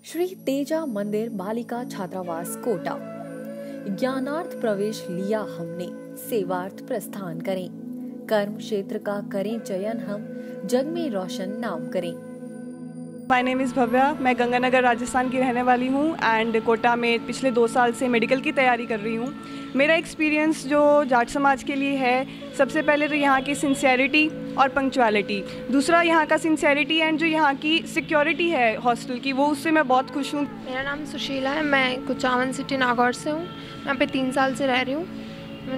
श्री तेजा मंदिर बालिका छात्रावास कोटा। ज्ञानार्थ प्रवेश लिया हमने, सेवार्थ प्रस्थान करें। कर्म क्षेत्र का करें चयन हम, जग में रोशन नाम करें। My name is Bhavya. मैं गंगानगर राजस्थान की रहने वाली हूँ एंड कोटा में पिछले 2 साल से मेडिकल की तैयारी कर रही हूँ। मेरा एक्सपीरियंस जो जाट समाज के लिए है, सबसे पहले तो यहाँ की सिंसियरिटी और पंक्चुअलिटी, दूसरा यहाँ का सिंसियरिटी एंड जो यहाँ की सिक्योरिटी है हॉस्टल की, वो उससे मैं बहुत खुश हूँ। मेरा नाम सुशीला है, मैं कुचामन सिटी नागौर से हूँ। यहाँ पे 3 साल से रह रही हूँ।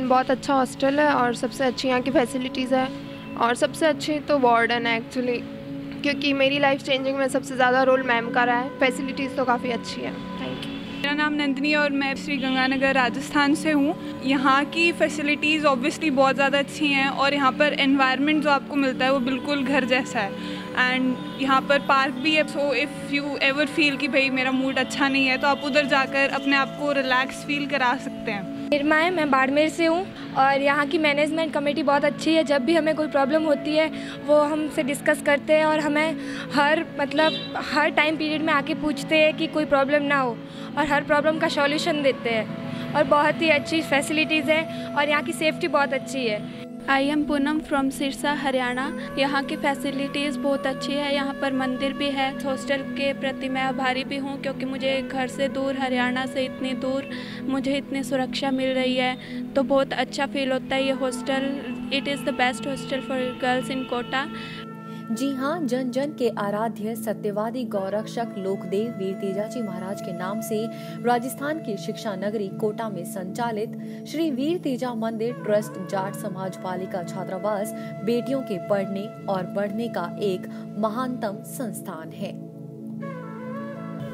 बहुत अच्छा हॉस्टल है और सबसे अच्छी यहाँ की फैसिलिटीज़ है और सबसे अच्छी तो वार्डन है एक्चुअली, क्योंकि मेरी लाइफ चेंजिंग में सबसे ज़्यादा रोल मैम का रहा है। फैसिलिटीज़ तो काफ़ी अच्छी है। Thank you. मेरा नाम नंदिनी और मैं श्री गंगानगर राजस्थान से हूँ। यहाँ की फैसिलिटीज़ ऑब्वियसली बहुत ज़्यादा अच्छी हैं और यहाँ पर एनवायरनमेंट जो आपको मिलता है वो बिल्कुल घर जैसा है एंड यहाँ पर पार्क भी है। So if you ever feel कि भाई मेरा मूड अच्छा नहीं है तो आप उधर जाकर अपने आप को रिलैक्स फील करा सकते हैं। निर्मा है, मैं बाड़मेर से हूँ और यहाँ की मैनेजमेंट कमेटी बहुत अच्छी है। जब भी हमें कोई प्रॉब्लम होती है वो हमसे डिस्कस करते हैं और हमें हर टाइम पीरियड में आके पूछते हैं कि कोई प्रॉब्लम ना हो और हर प्रॉब्लम का सॉल्यूशन देते हैं और बहुत ही अच्छी फैसिलिटीज़ है और यहाँ की सेफ्टी बहुत अच्छी है। I am Poonam from Sirsa Haryana. यहाँ की फैसिलिटीज़ बहुत अच्छी है। यहाँ पर मंदिर भी है। हॉस्टल के प्रति मैं आभारी भी हूँ क्योंकि मुझे घर से दूर, हरियाणा से इतनी दूर मुझे इतनी सुरक्षा मिल रही है, तो बहुत अच्छा फील होता है ये hostel. It is the best hostel for girls in Kota. जी हाँ, जन जन के आराध्य सत्यवादी गौरक्षक लोकदेव वीर तेजाजी महाराज के नाम से राजस्थान की शिक्षा नगरी कोटा में संचालित श्री वीर तेजा मंदिर ट्रस्ट जाट समाज बालिका छात्रावास बेटियों के पढ़ने और बढ़ने का एक महानतम संस्थान है।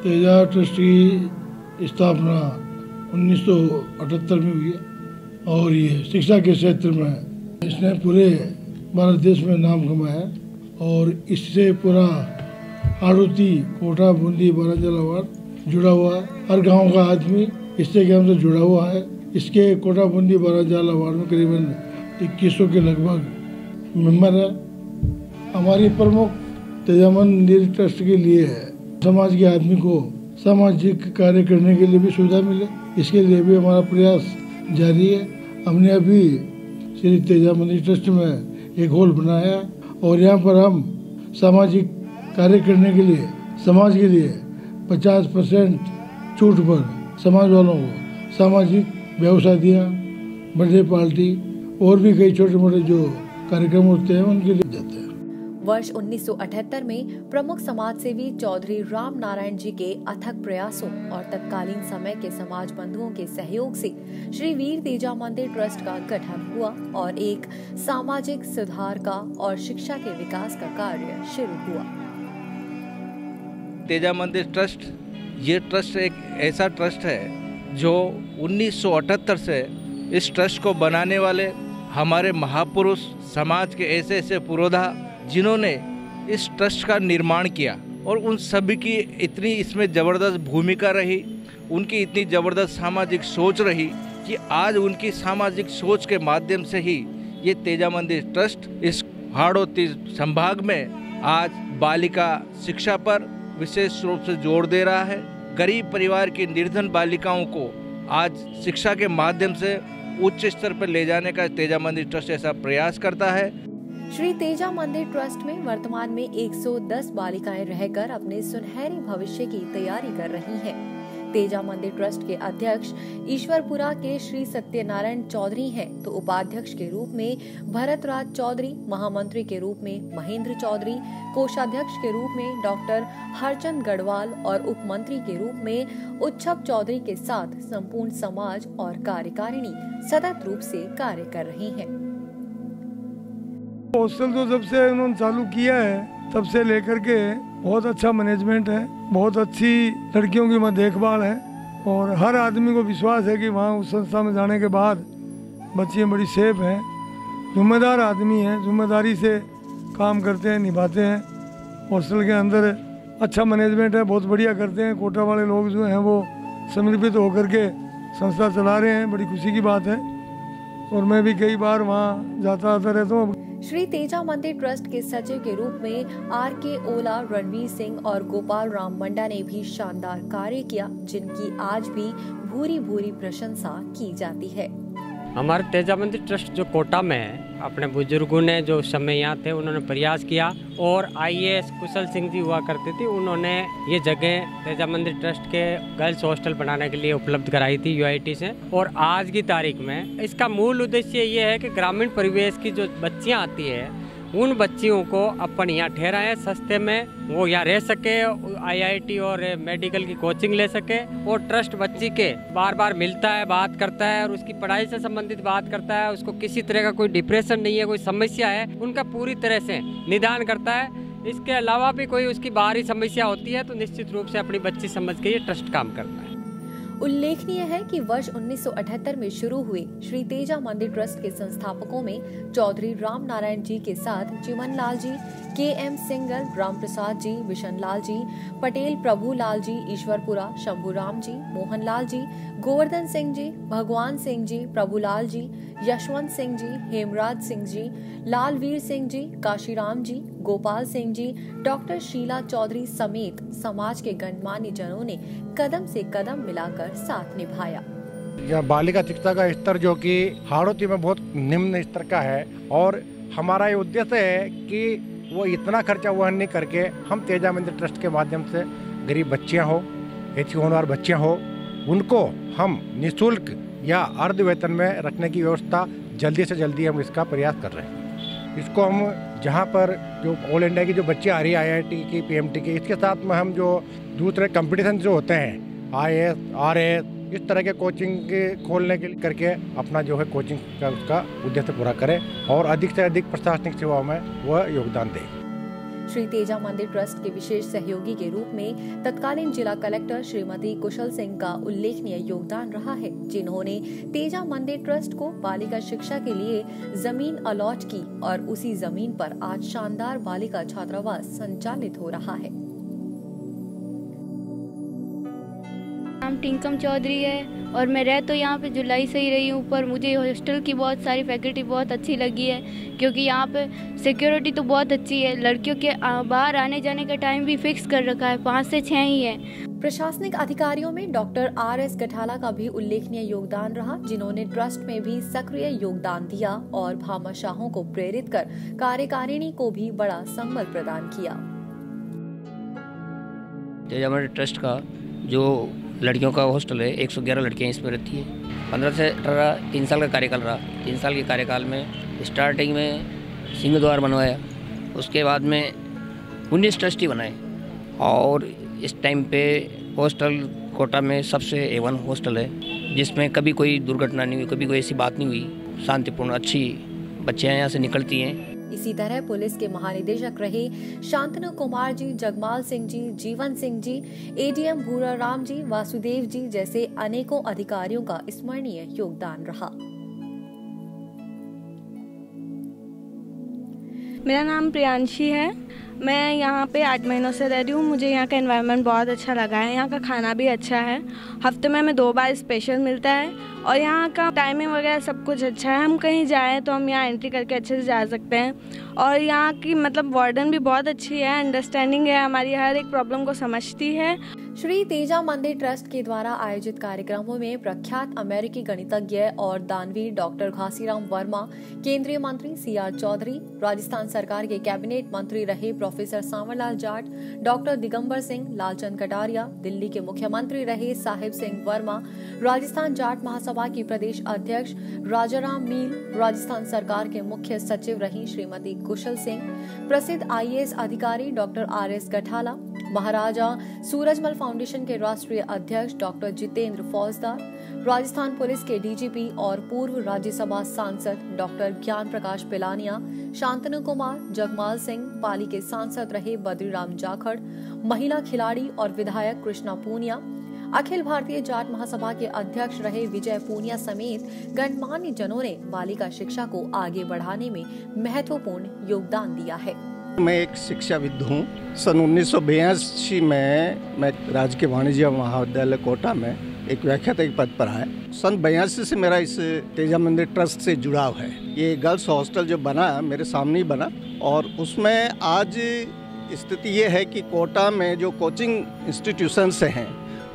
तेजा ट्रस्ट की स्थापना 1978 में हुई है और ये शिक्षा के क्षेत्र में इसने पूरे भारत देश में नाम कमाया है और इससे पूरा आड़ोती, कोटा, बूंदी, बाराजालावाड़ जुड़ा हुआ है। हर गांव का आदमी इससे के हमसे जुड़ा हुआ है। इसके कोटा, बूंदी, बाराजालावाड़ में करीबन 2100 के लगभग मेंबर है। हमारी प्रमुख तेजा मंदिर ट्रस्ट के लिए है समाज के आदमी को सामाजिक कार्य करने के लिए भी सुविधा मिले, इसके लिए भी हमारा प्रयास जारी है। हमने अभी श्री तेजा मंदिर ट्रस्ट में एक हॉल बनाया है और यहाँ पर हम सामाजिक कार्य करने के लिए समाज के लिए 50% छूट पर समाज वालों को सामाजिक व्यवसायियाँ, बर्थडे पार्टी और भी कई छोटे मोटे जो कार्यक्रम होते हैं उनके लिए जाते हैं। वर्ष 1978 में प्रमुख समाजसेवी चौधरी राम नारायण जी के अथक प्रयासों और तत्कालीन समय के समाज बंधुओं के सहयोग से श्री वीर तेजा मंदिर ट्रस्ट का गठन हुआ और एक सामाजिक सुधार का और शिक्षा के विकास का कार्य शुरू हुआ। तेजा मंदिर ट्रस्ट, ये ट्रस्ट एक ऐसा ट्रस्ट है जो 1978 से इस ट्रस्ट को बनाने वाले हमारे महापुरुष समाज के ऐसे ऐसे पुरोधा जिन्होंने इस ट्रस्ट का निर्माण किया और उन सभी की इतनी इसमें ज़बरदस्त भूमिका रही, उनकी इतनी ज़बरदस्त सामाजिक सोच रही कि आज उनकी सामाजिक सोच के माध्यम से ही ये तेजा मंदिर ट्रस्ट इस हाड़ौती संभाग में आज बालिका शिक्षा पर विशेष रूप से जोर दे रहा है। गरीब परिवार की निर्धन बालिकाओं को आज शिक्षा के माध्यम से उच्च स्तर पर ले जाने का तेजा मंदिर ट्रस्ट ऐसा प्रयास करता है। श्री तेजा मंदिर ट्रस्ट में वर्तमान में 110 बालिकाएं रहकर अपने सुनहरे भविष्य की तैयारी कर रही हैं। तेजा मंदिर ट्रस्ट के अध्यक्ष ईश्वरपुरा के श्री सत्यनारायण चौधरी हैं, तो उपाध्यक्ष के रूप में भरत राज चौधरी, महामंत्री के रूप में महेंद्र चौधरी, कोषाध्यक्ष के रूप में डॉक्टर हरचंद गढ़वाल और उप मंत्री के रूप में उच्छब चौधरी के साथ संपूर्ण समाज और कार्यकारिणी सतत रूप से कार्य कर रही है। हॉस्टल तो जब से उन्होंने चालू किया है तब से लेकर के बहुत अच्छा मैनेजमेंट है, बहुत अच्छी लड़कियों की वहाँ देखभाल है और हर आदमी को विश्वास है कि वहाँ उस संस्था में जाने के बाद बच्चियाँ बड़ी सेफ हैं। जिम्मेदार आदमी हैं, जिम्मेदारी से काम करते हैं, निभाते हैं। हॉस्टल के अंदर अच्छा मैनेजमेंट है, बहुत बढ़िया करते हैं। कोटा वाले लोग जो हैं वो समर्पित होकर के संस्था चला रहे हैं, बड़ी खुशी की बात है और मैं भी कई बार वहाँ जाता आता रहता हूँ। श्री तेजा मंदिर ट्रस्ट के सचिव के रूप में RK ओला, रणवीर सिंह और गोपाल राम मंडा ने भी शानदार कार्य किया, जिनकी आज भी भूरी भूरी प्रशंसा की जाती है। हमारे तेजा मंदिर ट्रस्ट जो कोटा में है, अपने बुजुर्गों ने जो उस समय यहाँ थे उन्होंने प्रयास किया और IAS कुशल सिंह जी हुआ करते थे, उन्होंने ये जगह तेजा मंदिर ट्रस्ट के गर्ल्स हॉस्टल बनाने के लिए उपलब्ध कराई थी UIT से। और आज की तारीख में इसका मूल उद्देश्य ये है कि ग्रामीण परिवेश की जो बच्चियाँ आती है उन बच्चियों को अपन यहाँ ठहराएं सस्ते में, वो यहाँ रह सके, IIT और मेडिकल की कोचिंग ले सके और ट्रस्ट बच्ची के बार बार मिलता है, बात करता है और उसकी पढ़ाई से संबंधित बात करता है। उसको किसी तरह का कोई डिप्रेशन नहीं है, कोई समस्या है, उनका पूरी तरह से निदान करता है। इसके अलावा भी कोई उसकी बाहरी समस्या होती है तो निश्चित रूप से अपनी बच्ची समझ के ये ट्रस्ट काम करता है। उल्लेखनीय है कि वर्ष 1978 में शुरू हुए श्री तेजा मंदिर ट्रस्ट के संस्थापकों में चौधरी राम नारायण जी के साथ चिमन लाल जी, KM सिंगल, राम प्रसाद जी, बिशन लाल जी, पटेल प्रभु लाल जी, ईश्वरपुरा, शंभू राम जी, मोहन लाल जी, गोवर्धन सिंह जी, भगवान सिंह जी, प्रभुलाल जी, यशवंत सिंह जी, हेमराज सिंह जी, लालवीर सिंह जी, काशीराम जी, गोपाल सिंह जी, डॉक्टर शीला चौधरी समेत समाज के गणमान्य जनों ने कदम से कदम मिलाकर साथ निभाया। यह बालिका शिक्षा का स्तर जो कि हाड़ौती में बहुत निम्न स्तर का है और हमारा ये उद्देश्य है कि वो इतना खर्चा वहन नहीं करके हम तेजा मंदिर ट्रस्ट के माध्यम से गरीब बच्चियां हो, ऐसी होनहार बच्चियां हो, उनको हम निःशुल्क या अर्ध वेतन में रखने की व्यवस्था जल्दी से जल्दी हम इसका प्रयास कर रहे हैं। इसको हम जहाँ पर जो ऑल इंडिया की जो बच्चे आ रही है IIT की, PMT की, इसके साथ में हम जो दूसरे कंपटीशन जो होते हैं IAS, RAS, इस तरह के कोचिंग के खोलने के लिए करके अपना जो है कोचिंग का उसका उद्देश्य पूरा करें और अधिक से अधिक प्रशासनिक सेवाओं में वह योगदान दें। श्री तेजा मंदिर ट्रस्ट के विशेष सहयोगी के रूप में तत्कालीन जिला कलेक्टर श्रीमती कुशल सिंह का उल्लेखनीय योगदान रहा है, जिन्होंने तेजा मंदिर ट्रस्ट को बालिका शिक्षा के लिए जमीन अलॉट की और उसी जमीन पर आज शानदार बालिका छात्रावास संचालित हो रहा है। नाम टिंकम चौधरी है और मैं रह तो यहाँ पे जुलाई से ही रही हूँ, पर मुझे हॉस्टल की बहुत सारी फैकल्टी बहुत अच्छी लगी है क्योंकि यहाँ पे सिक्योरिटी तो बहुत अच्छी है। लड़कियों के बाहर आने जाने का टाइम भी फिक्स कर रखा है, 5 से 6 ही है। प्रशासनिक अधिकारियों में डॉक्टर RS गठाला का भी उल्लेखनीय योगदान रहा, जिन्होंने ट्रस्ट में भी सक्रिय योगदान दिया और भामाशाहों को प्रेरित कर कार्यकारिणी को भी बड़ा संबल प्रदान किया। हमारे ट्रस्ट का जो लड़कियों का हॉस्टल है, 111 लड़कियां इसमें रहती है। 15 से 18 3 साल का कार्यकाल रहा। 3 साल के कार्यकाल में स्टार्टिंग में सिंह द्वार बनवाया, उसके बाद में 19 ट्रस्टी बनाए और इस टाइम पे हॉस्टल कोटा में सबसे A1 हॉस्टल है, जिसमें कभी कोई दुर्घटना नहीं हुई, कभी कोई ऐसी बात नहीं हुई। शांतिपूर्ण अच्छी बच्चियाँ यहाँ से निकलती हैं। इसी तरह पुलिस के महानिदेशक रहे शांतनु कुमार जी, जगमाल सिंह जी, जीवन सिंह जी, ADM भूरा राम जी, वासुदेव जी जैसे अनेकों अधिकारियों का स्मरणीय योगदान रहा। मेरा नाम प्रियांशी है। मैं यहाँ पे 8 महीनों से रह रही हूँ। मुझे यहाँ का एनवायरनमेंट बहुत अच्छा लगा है। यहाँ का खाना भी अच्छा है। हफ्ते में हमें 2 बार स्पेशल मिलता है और यहाँ का टाइमिंग वगैरह सब कुछ अच्छा है। हम कहीं जाएँ तो हम यहाँ एंट्री करके अच्छे से जा सकते हैं और यहाँ की मतलब वार्डन भी बहुत अच्छी है, अंडरस्टैंडिंग है, हमारी हर एक प्रॉब्लम को समझती है। श्री तेजा मंदिर ट्रस्ट के द्वारा आयोजित कार्यक्रमों में प्रख्यात अमेरिकी गणितज्ञ और दानवीर डॉक्टर घासीराम वर्मा, केंद्रीय मंत्री CR चौधरी, राजस्थान सरकार के कैबिनेट मंत्री रहे प्रोफेसर सांवरलाल जाट, डॉक्टर दिगंबर सिंह, लालचंद कटारिया, दिल्ली के मुख्यमंत्री रहे साहिब सिंह वर्मा, राजस्थान जाट महासभा की प्रदेश अध्यक्ष राजाराम मील, राजस्थान सरकार के मुख्य सचिव रही श्रीमती कुशल सिंह, प्रसिद्ध IAS अधिकारी डॉक्टर RS गठाला, महाराजा सूरजमल फाउंडेशन के राष्ट्रीय अध्यक्ष डॉक्टर जितेंद्र फौजदार, राजस्थान पुलिस के DGP और पूर्व राज्यसभा सांसद डॉक्टर ज्ञान प्रकाश पिलानिया, शांतनु कुमार, जगमाल सिंह, पाली के सांसद रहे बद्रीराम जाखड़, महिला खिलाड़ी और विधायक कृष्णा पूनिया, अखिल भारतीय जाट महासभा के अध्यक्ष रहे विजय पूनिया समेत गणमान्य जनों ने बालिका शिक्षा को आगे बढ़ाने में महत्वपूर्ण योगदान दिया है। मैं एक शिक्षाविद हूँ। सन 1982 में मैं राजकीय वाणिज्य महाविद्यालय कोटा में एक व्याख्याता पद पर है। सन 82 से मेरा इस तेजा मंदिर ट्रस्ट से जुड़ाव है। ये गर्ल्स हॉस्टल जो बना मेरे सामने ही बना, और उसमें आज स्थिति ये है कि कोटा में जो कोचिंग इंस्टीट्यूशंस हैं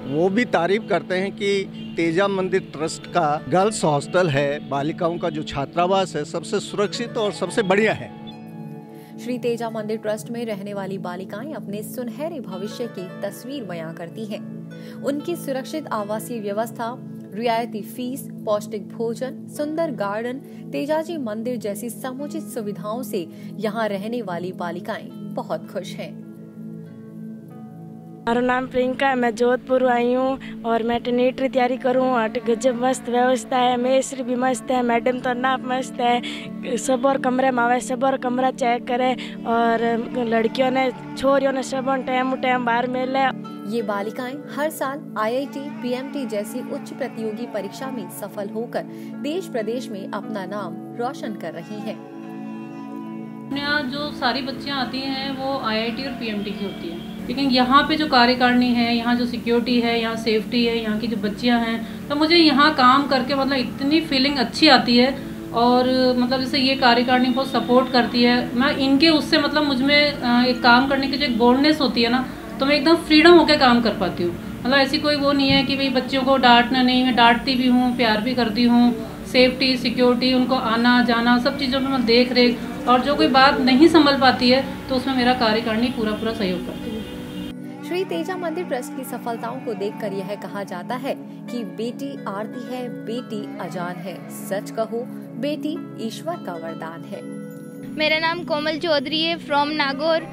वो भी तारीफ करते हैं कि तेजा मंदिर ट्रस्ट का गर्ल्स हॉस्टल है, बालिकाओं का जो छात्रावास है, सबसे सुरक्षित और सबसे बढ़िया है। श्री तेजा मंदिर ट्रस्ट में रहने वाली बालिकाएं अपने सुनहरे भविष्य की तस्वीर बयां करती हैं। उनकी सुरक्षित आवासीय व्यवस्था, रियायती फीस, पौष्टिक भोजन, सुंदर गार्डन, तेजाजी मंदिर जैसी समुचित सुविधाओं से यहाँ रहने वाली बालिकाएं बहुत खुश हैं। मेरा नाम प्रियंका है, मैं जोधपुर आई हूँ और मैटरनिटी तैयारी करूँ। गजब मस्त व्यवस्था है, मेसरी भी मस्त है, मैडम तो ना मस्त है, सब और कमरे में आवे, सब और कमरा चेक करे, और लड़कियों ने छोरियों ने सब टाइम बाहर मिले। ये बालिकाएं हर साल IIT, PMT जैसी उच्च प्रतियोगी परीक्षा में सफल होकर देश प्रदेश में अपना नाम रोशन कर रही हैं। यहाँ जो सारी बच्चियाँ आती हैं वो IIT और PMT की होती हैं, लेकिन यहाँ पे जो कार्यकारिणी है, यहाँ जो सिक्योरिटी है, यहाँ सेफ्टी है, यहाँ की जो बच्चियाँ हैं, तो मुझे यहाँ काम करके मतलब इतनी फीलिंग अच्छी आती है। और मतलब जैसे ये कार्यकारिणी बहुत सपोर्ट करती है, मैं इनके उससे मतलब मुझ में एक काम करने की जो एक बोल्डनेस होती है ना, तो मैं एकदम फ्रीडम होकर काम कर पाती हूँ। मतलब ऐसी कोई वो नहीं है कि भाई बच्चों को डांटना नहीं, मैं डांटती भी हूँ, प्यार भी करती हूँ। सेफ्टी, सिक्योरिटी, उनको आना जाना सब चीज़ों में मैं देख रेख, और जो कोई बात नहीं संभल पाती है तो उसमें मेरा कार्यकारिणी पूरा सहयोग करती है। श्री तेजा मंदिर ट्रस्ट की सफलताओं को देखकर यह कहा जाता है कि बेटी आरती है, बेटी अजान है, सच कहो बेटी ईश्वर का वरदान है। मेरा नाम कोमल चौधरी है, फ्रॉम नागौर।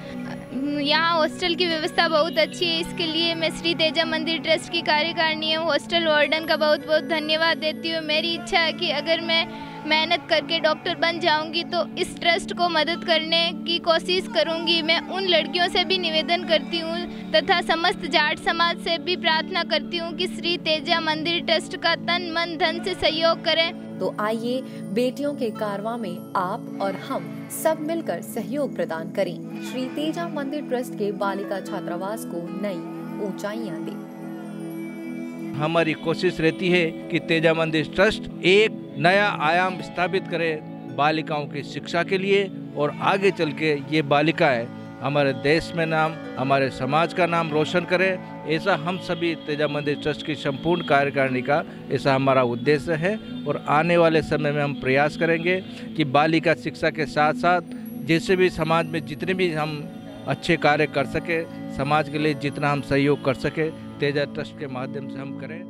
यहाँ हॉस्टल की व्यवस्था बहुत अच्छी है, इसके लिए मैं श्री तेजा मंदिर ट्रस्ट की कार्यकारिणी हूँ, हॉस्टल वार्डन का बहुत बहुत धन्यवाद देती हूँ। मेरी इच्छा है कि अगर मैं मेहनत करके डॉक्टर बन जाऊंगी तो इस ट्रस्ट को मदद करने की कोशिश करूंगी। मैं उन लड़कियों से भी निवेदन करती हूँ तथा समस्त जाट समाज से भी प्रार्थना करती हूँ कि श्री तेजा मंदिर ट्रस्ट का तन मन धन से सहयोग करें। तो आइए बेटियों के कारवां में आप और हम सब मिलकर सहयोग प्रदान करें, श्री तेजा मंदिर ट्रस्ट के बालिका छात्रावास को नई ऊंचाइयां दें। हमारी कोशिश रहती है कि तेजा मंदिर ट्रस्ट एक नया आयाम स्थापित करे बालिकाओं की शिक्षा के लिए, और आगे चल के ये बालिकाएं हमारे देश में नाम, हमारे समाज का नाम रोशन करे। ऐसा हम सभी तेजा मंदिर ट्रस्ट की संपूर्ण कार्यकारिणी का ऐसा हमारा उद्देश्य है, और आने वाले समय में हम प्रयास करेंगे कि बालिका शिक्षा के साथ साथ जैसे भी समाज में जितने भी हम अच्छे कार्य कर सके, समाज के लिए जितना हम सहयोग कर सके, तेजा ट्रस्ट के माध्यम से हम करें।